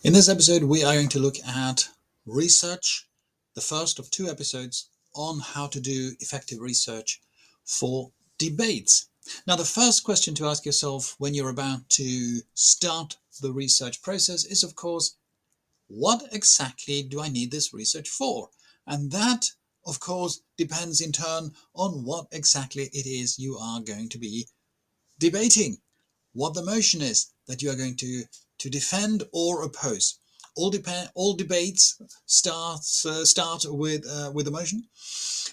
In this episode, we are going to look at research, the first of two episodes on how to do effective research for debates. Now, the first question to ask yourself when you're about to start the research process is, of course, what exactly do I need this research for? And that, of course, depends in turn on what exactly it is you are going to be debating, what the motion is that you are going to defend or oppose. All debates start with a motion,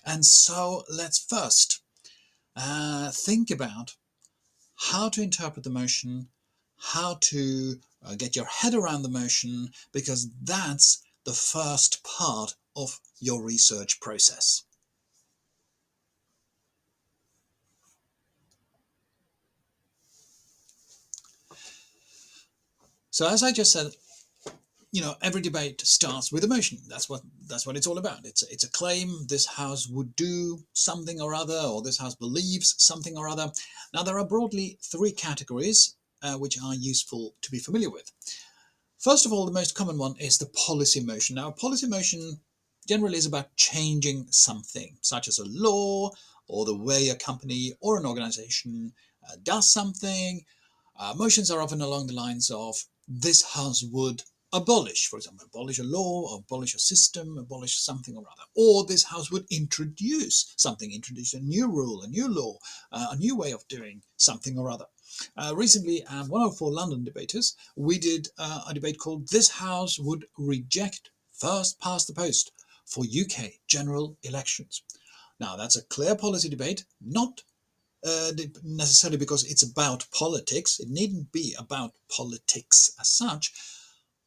and so let's first think about how to interpret the motion, how to get your head around the motion, because that's the first part of your research process. So as I just said, every debate starts with a motion. That's what it's all about. It's a claim. This house would do something or other, or this house believes something or other. Now, there are broadly three categories which are useful to be familiar with. First of all, the most common one is the policy motion. Now, a policy motion generally is about changing something, such as a law or the way a company or an organization does something. Motions are often along the lines of this house would abolish, for example, abolish a law, abolish a system, abolish something or other. Or this house would introduce something, introduce a new rule, a new law, a new way of doing something or other. Recently, at one of four London debaters, we did a debate called This House Would Reject First Past the Post for UK general elections. Now, that's a clear policy debate, not necessarily because it's about politics. It needn't be about politics as such,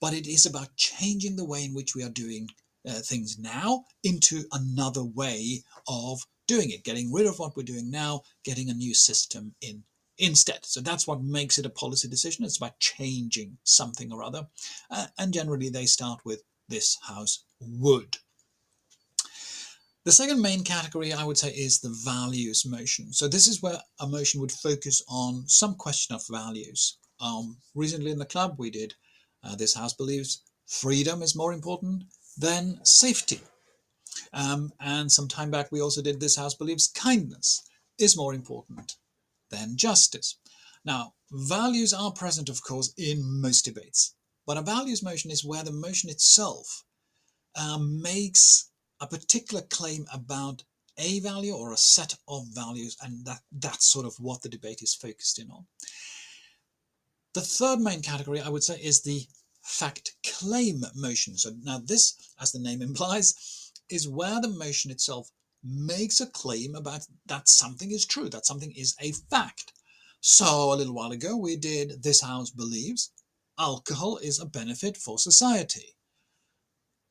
but it is about changing the way in which we are doing things now into another way of doing it, getting rid of what we're doing now, getting a new system in instead. So that's what makes it a policy decision. It's about changing something or other. And generally they start with this house would. The second main category, I would say, is the values motion. So this is where a motion would focus on some question of values. Recently in the club, we did this house believes freedom is more important than safety. And some time back, we also did this house believes kindness is more important than justice. Now, values are present, of course, in most debates. But a values motion is where the motion itself makes a particular claim about a value or a set of values, and that's sort of what the debate is focused in on. The third main category, I would say, is the fact claim motion. So now this, as the name implies, is where the motion itself makes a claim about that something is true, that something is a fact. So a little while ago we did This House Believes alcohol is a benefit for society.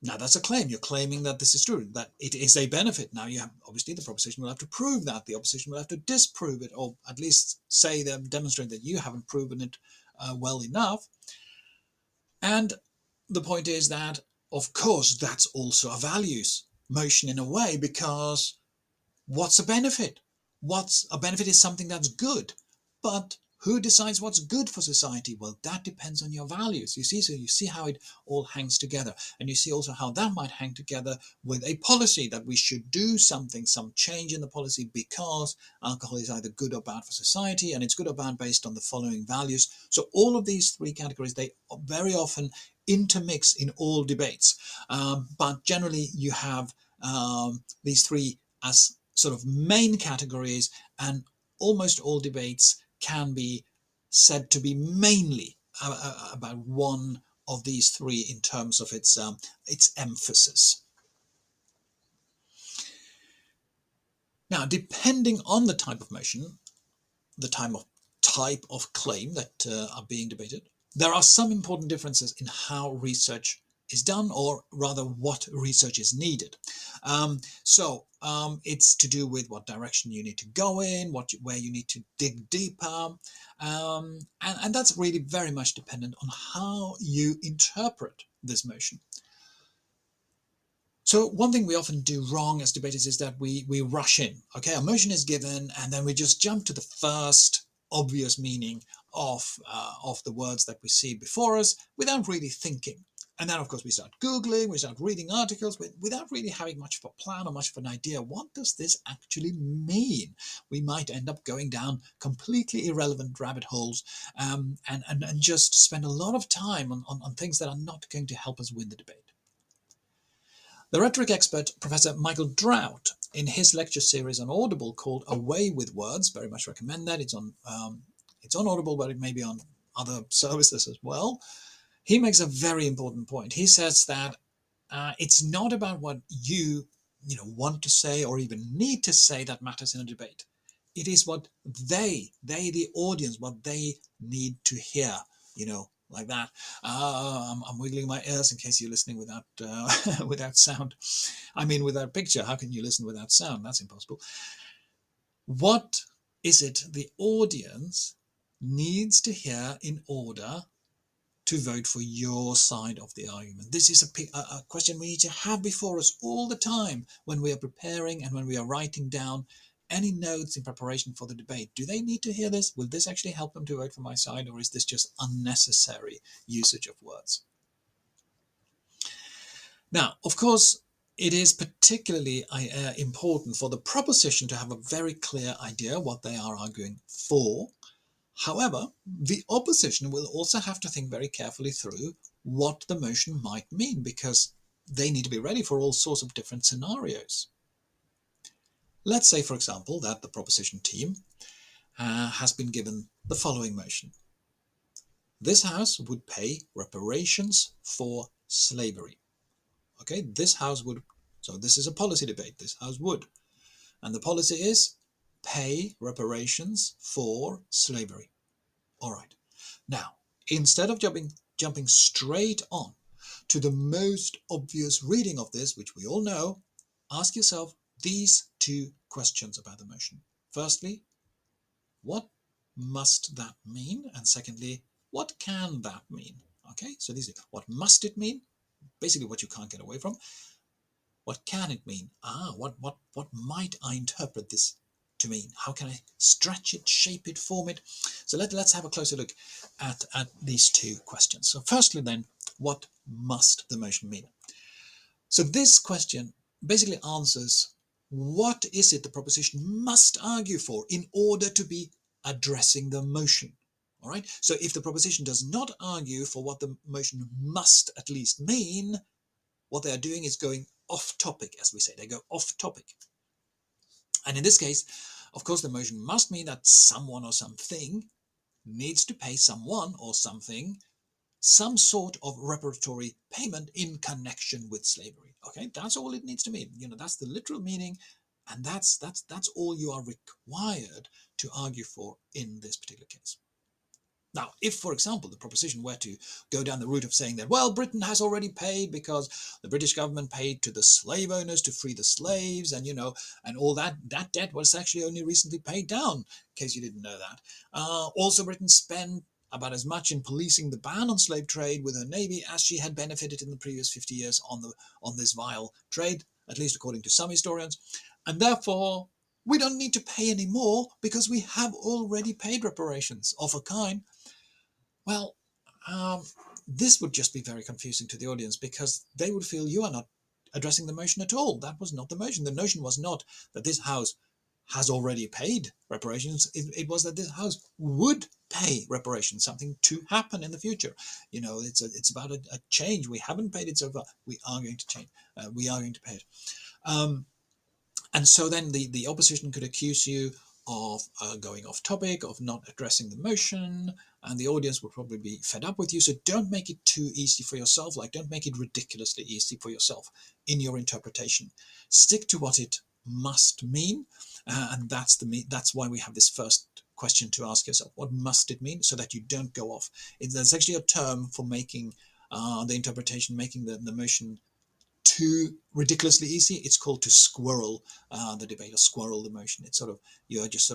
Now that's a claim. You're claiming that this is true, that it is a benefit. Now you have, obviously the proposition will have to prove that. The opposition will have to disprove it, or at least say that, demonstrate that you haven't proven it well enough. And the point is that, of course, that's also a values motion in a way, because what's a benefit? What's a benefit is something that's good, but who decides what's good for society? Well, that depends on your values. You see, so you see how it all hangs together. And you see also how that might hang together with a policy, that we should do something, some change in the policy, because alcohol is either good or bad for society, and it's good or bad based on the following values. So all of these three categories, they very often intermix in all debates. But generally you have these three as sort of main categories, and almost all debates can be said to be mainly about one of these three in terms of its emphasis. Now, depending on the type of motion, the type of claim that are being debated, there are some important differences in how research is done, or rather what research is needed. It's to do with what direction you need to go in, where you need to dig deeper, and that's really very much dependent on how you interpret this motion. So one thing we often do wrong as debaters is that we rush in. Okay, a motion is given, and then we just jump to the first obvious meaning of the words that we see before us without really thinking. And then, of course, we start Googling, we start reading articles without really having much of a plan or much of an idea. What does this actually mean? We might end up going down completely irrelevant rabbit holes and just spend a lot of time on things that are not going to help us win the debate. The rhetoric expert, Professor Michael Drought, in his lecture series on Audible called Away with Words, very much recommend that. It's on Audible, but it may be on other services as well. He makes a very important point. He says that it's not about what you want to say or even need to say that matters in a debate. It is what they, the audience, what they need to hear, like that. I'm wiggling my ears in case you're listening without without sound. I mean, without picture. How can you listen without sound? That's impossible. What is it the audience needs to hear in order to vote for your side of the argument? This is a question we need to have before us all the time when we are preparing and when we are writing down any notes in preparation for the debate. Do they need to hear this? Will this actually help them to vote for my side, or is this just unnecessary usage of words? Now, of course, it is particularly important for the proposition to have a very clear idea what they are arguing for. However, the opposition will also have to think very carefully through what the motion might mean, because they need to be ready for all sorts of different scenarios. Let's say, for example, that the proposition team has been given the following motion. This House would pay reparations for slavery. Okay, this House would, so this is a policy debate, this House would. And the policy is pay reparations for slavery. All right. Now, instead of jumping straight on to the most obvious reading of this, which we all know, ask yourself these two questions about the motion. Firstly, what must that mean? And secondly, what can that mean? Okay, so these are what must it mean? Basically what you can't get away from. What can it mean? What might I interpret this to mean? How can I stretch it, shape it, form it? So let's have a closer look at these two questions. So firstly then, what must the motion mean? So this question basically answers what is it the proposition must argue for in order to be addressing the motion. All right. So if the proposition does not argue for what the motion must at least mean, what they are doing is going off topic, as we say. They go off topic. And in this case, of course, the motion must mean that someone or something needs to pay someone or something some sort of reparatory payment in connection with slavery. Okay, that's all it needs to mean. That's the literal meaning, and that's all you are required to argue for in this particular case. Now, if, for example, the proposition were to go down the route of saying that, well, Britain has already paid because the British government paid to the slave owners to free the slaves, and, and all that debt was actually only recently paid down, in case you didn't know that. Also, Britain spent about as much in policing the ban on slave trade with her navy as she had benefited in the previous 50 years on this vile trade, at least according to some historians. And therefore, we don't need to pay any more because we have already paid reparations of a kind. Well, this would just be very confusing to the audience, because they would feel you are not addressing the motion at all. That was not the motion. The notion was not that this House has already paid reparations. It was that this House would pay reparations, something to happen in the future. It's about a change. We haven't paid it so far. We are going to change. We are going to pay it. And so then the opposition could accuse you of going off topic, of not addressing the motion, and the audience will probably be fed up with you. So don't make it too easy for yourself. Don't make it ridiculously easy for yourself in your interpretation. Stick to what it must mean, and that's why we have this first question to ask yourself: what must it mean, so that you don't go off. There's actually a term for making the interpretation, making the motion too ridiculously easy. It's called to squirrel the debate, or squirrel the motion. It's you're just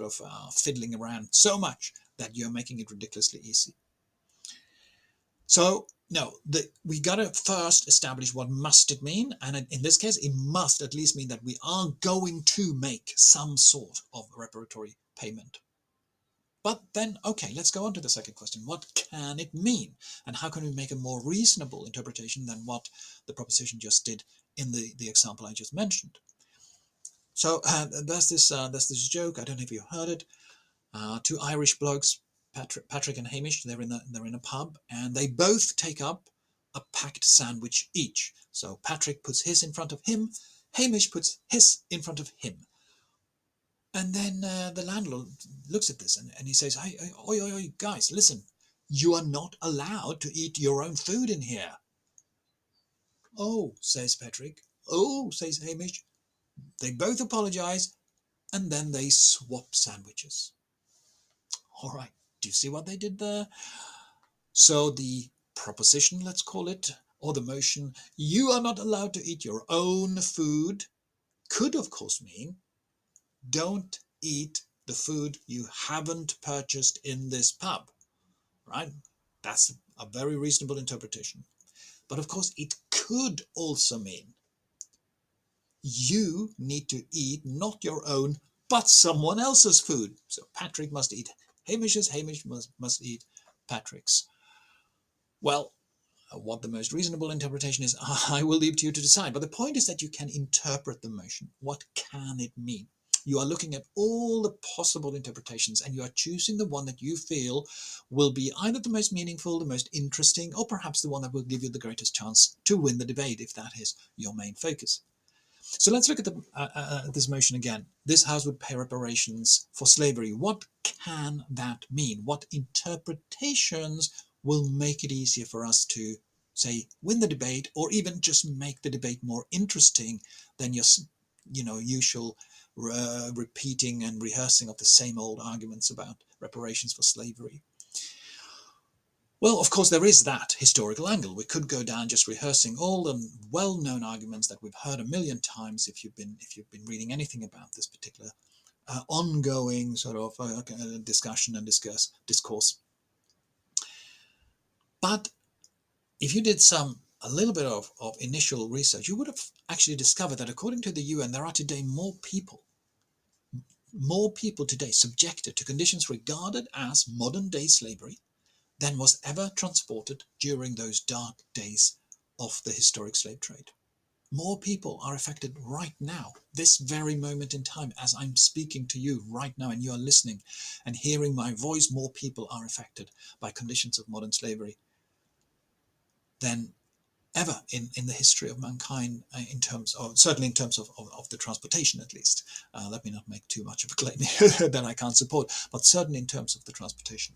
fiddling around so much that you're making it ridiculously easy. So no, we got to first establish what must it mean, and in this case, it must at least mean that we are going to make some sort of reparatory payment. But then, okay, let's go on to the second question. What can it mean? And how can we make a more reasonable interpretation than what the proposition just did in the example I just mentioned? So there's this joke, I don't know if you heard it. Two Irish blokes, Patrick and Hamish, they're in a pub, and they both take up a packed sandwich each. So Patrick puts his in front of him, Hamish puts his in front of him. And then the landlord looks at this and he says, hey, oi, oi, oi, guys, listen, you are not allowed to eat your own food in here. Oh, says Patrick. Oh, says Hamish. They both apologize, and then they swap sandwiches. All right, do you see what they did there? So the proposition, let's call it, or the motion, you are not allowed to eat your own food, could of course mean, don't eat the food you haven't purchased in this pub, right? That's a very reasonable interpretation. But of course, it could also mean you need to eat not your own, but someone else's food. So Patrick must eat Hamish's, Hamish must eat Patrick's. Well, what the most reasonable interpretation is, I will leave to you to decide. But the point is that you can interpret the motion. What can it mean? You are looking at all the possible interpretations, and you are choosing the one that you feel will be either the most meaningful, the most interesting, or perhaps the one that will give you the greatest chance to win the debate, if that is your main focus. So let's look at this motion again. This house would pay reparations for slavery. What can that mean? What interpretations will make it easier for us to, say, win the debate, or even just make the debate more interesting than your usual repeating and rehearsing of the same old arguments about reparations for slavery? Well, of course, there is that historical angle. We could go down just rehearsing all the well-known arguments that we've heard a million times if you've been reading anything about this particular ongoing sort of discussion and discourse. But if you did a little bit of initial research, you would have actually discovered that according to the UN, there are today more people today subjected to conditions regarded as modern-day slavery than was ever transported during those dark days of the historic slave trade. More people are affected right now, this very moment in time, as I'm speaking to you right now and you are listening and hearing my voice. More people are affected by conditions of modern slavery than ever in the history of mankind, certainly in terms of the transportation, at least. Let me not make too much of a claim that I can't support, but certainly in terms of the transportation.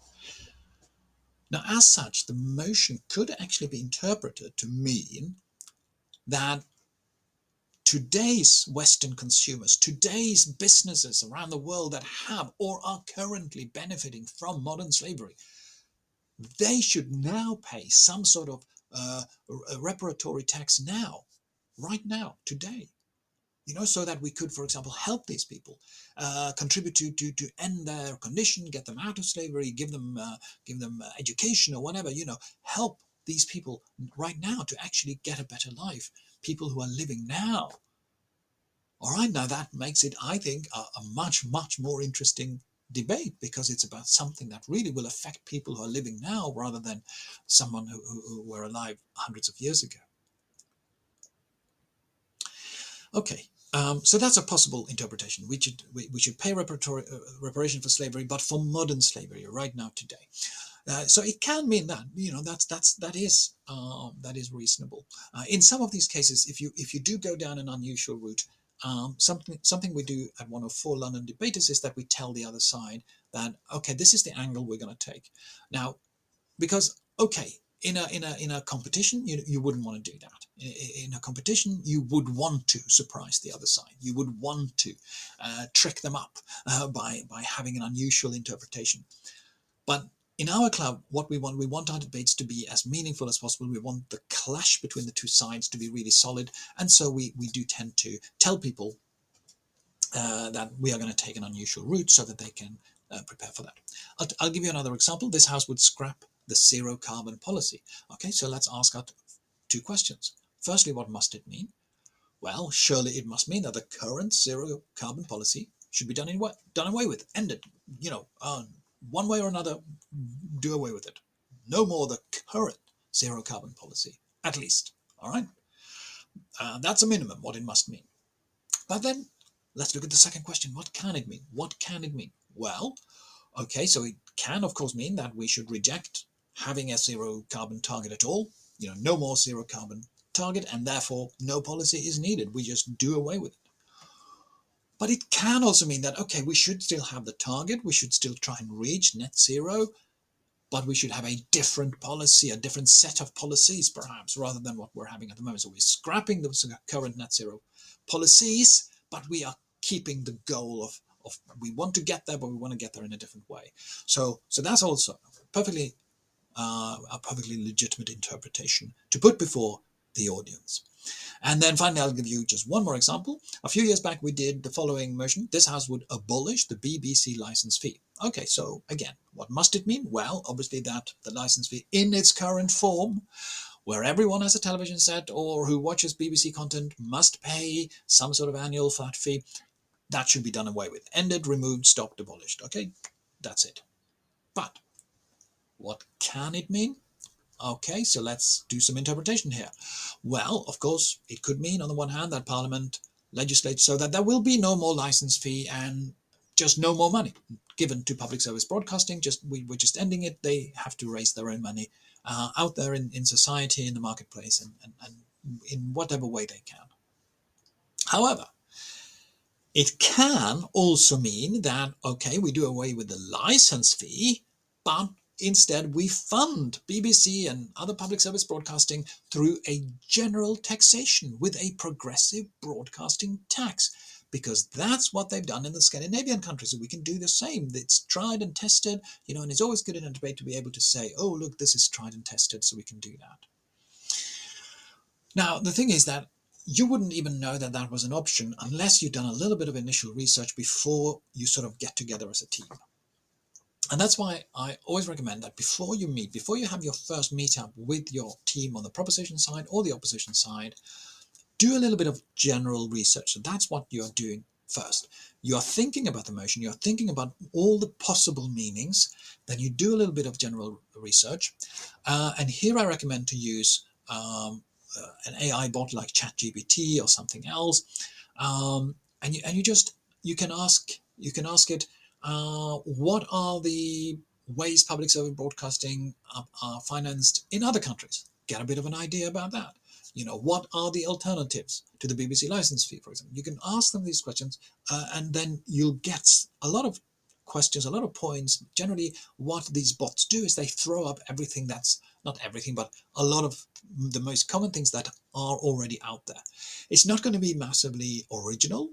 Now, as such, the motion could actually be interpreted to mean that today's Western consumers, today's businesses around the world that have or are currently benefiting from modern slavery, they should now pay some sort of reparatory tax now, right now, today. So that we could, for example, help these people, contribute to end their condition, get them out of slavery, give them education or whatever, help these people right now to actually get a better life, people who are living now. All right, now that makes it, I think, a much, much more interesting debate, because it's about something that really will affect people who are living now rather than someone who were alive hundreds of years ago. Okay. So that's a possible interpretation. We should pay reparation for slavery, but for modern slavery right now today. So it can mean that that is reasonable. In some of these cases, if you do go down an unusual route, something we do at 104 London Debaters is that we tell the other side that, okay, this is the angle we're going to take now, because okay. In a competition, you wouldn't want to do that. In a competition, you would want to surprise the other side. You would want to trick them up by having an unusual interpretation. But in our club, what we want our debates to be as meaningful as possible. We want the clash between the two sides to be really solid, and so we do tend to tell people that we are going to take an unusual route so that they can prepare for that. I'll give you another example. This house would scrap the zero carbon policy. Okay, so let's ask our two questions. Firstly, what must it mean? Well, surely it must mean that the current zero carbon policy should be done away with, ended, one way or another, do away with it. No more the current zero carbon policy, at least. All right? That's a minimum, what it must mean. But then let's look at the second question. What can it mean? What can it mean? Well, okay, so it can, of course, mean that we should reject having a zero carbon target at all. No more zero carbon target, and therefore no policy is needed. We just do away with it. But it can also mean that, okay, we should still have the target. We should still try and reach net zero, but we should have a different policy, a different set of policies, perhaps, rather than what we're having at the moment. So we're scrapping the current net zero policies, but we are keeping the goal of we want to get there, but we want to get there in a different way. So that's also perfectly a perfectly legitimate interpretation to put before the audience. And then finally, I'll give you just one more example. A few years back, we did the following motion. This House would abolish the BBC license fee. Okay, so again, what must it mean? Well, obviously that the license fee in its current form, where everyone has a television set or who watches BBC content must pay some sort of annual flat fee, that should be done away with. Ended, removed, stopped, abolished. Okay, that's it. But what can it mean? Okay, so let's do some interpretation here. Well, of course, it could mean, on the one hand, that Parliament legislates so that there will be no more license fee and just no more money given to public service broadcasting. We're just ending it. They have to raise their own money out there in society, in the marketplace, and in whatever way they can. However, it can also mean that, okay, we do away with the license fee, but instead we fund BBC and other public service broadcasting through a general taxation with a progressive broadcasting tax, because that's what they've done in the Scandinavian countries. So we can do the same. It's tried and tested, and it's always good in a debate to be able to say, oh, look, this is tried and tested, so we can do that. Now, the thing is that you wouldn't even know that that was an option unless you've done a little bit of initial research before you sort of get together as a team. And that's why I always recommend that before you meet, before you have your first meetup with your team on the proposition side or the opposition side, do a little bit of general research. So that's what you're doing first. You're thinking about the motion, you're thinking about all the possible meanings, then you do a little bit of general research. And here I recommend to use an AI bot like ChatGPT or something else, and you can ask it, what are the ways public service broadcasting are financed in other countries? Get a bit of an idea about that. What are the alternatives to the BBC license fee, for example? You can ask them these questions, and then you'll get a lot of questions, a lot of points. Generally, what these bots do is they throw up everything that's, not everything, but a lot of the most common things that are already out there. It's not going to be massively original.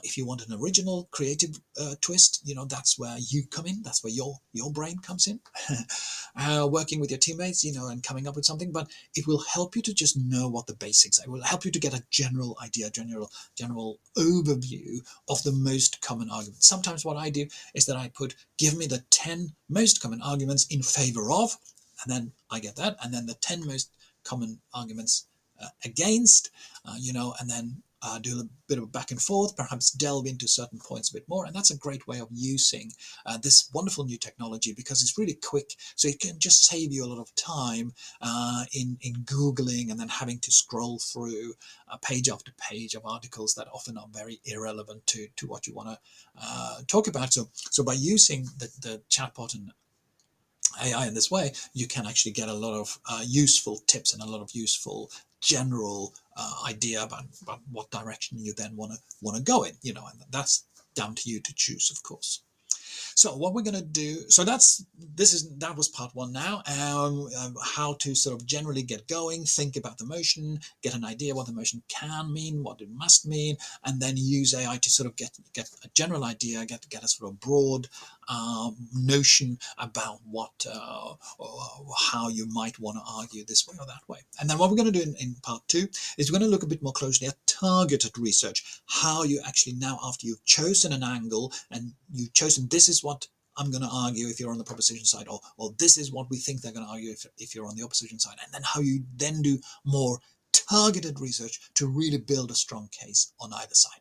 If you want an original creative twist, that's where you come in. That's where your brain comes in, working with your teammates, and coming up with something. But it will help you to just know what the basics are. It will help you to get a general idea, general overview of the most common arguments. Sometimes what I do is that I give me the 10 most common arguments in favor of, and then I get that, and then the 10 most common arguments against, and then do a bit of a back and forth, perhaps delve into certain points a bit more. And that's a great way of using this wonderful new technology, because it's really quick. So it can just save you a lot of time in Googling and then having to scroll through page after page of articles that often are very irrelevant to what you want to talk about. So by using the chatbot and AI in this way, you can actually get a lot of useful tips and a lot of useful general idea about what direction you then want to go in, and that's down to you to choose, of course. So what we're going to do, so that was part one now, how to sort of generally get going, think about the motion, get an idea what the motion can mean, what it must mean, and then use AI to sort of get a general idea, get a sort of broad notion about how you might want to argue this way or that way. And then what we're going to do in part two is we're going to look a bit more closely at targeted research, how you actually now, after you've chosen an angle and you've chosen this is what I'm going to argue if you're on the proposition side, or this is what we think they're going to argue if you're on the opposition side, and then how you then do more targeted research to really build a strong case on either side.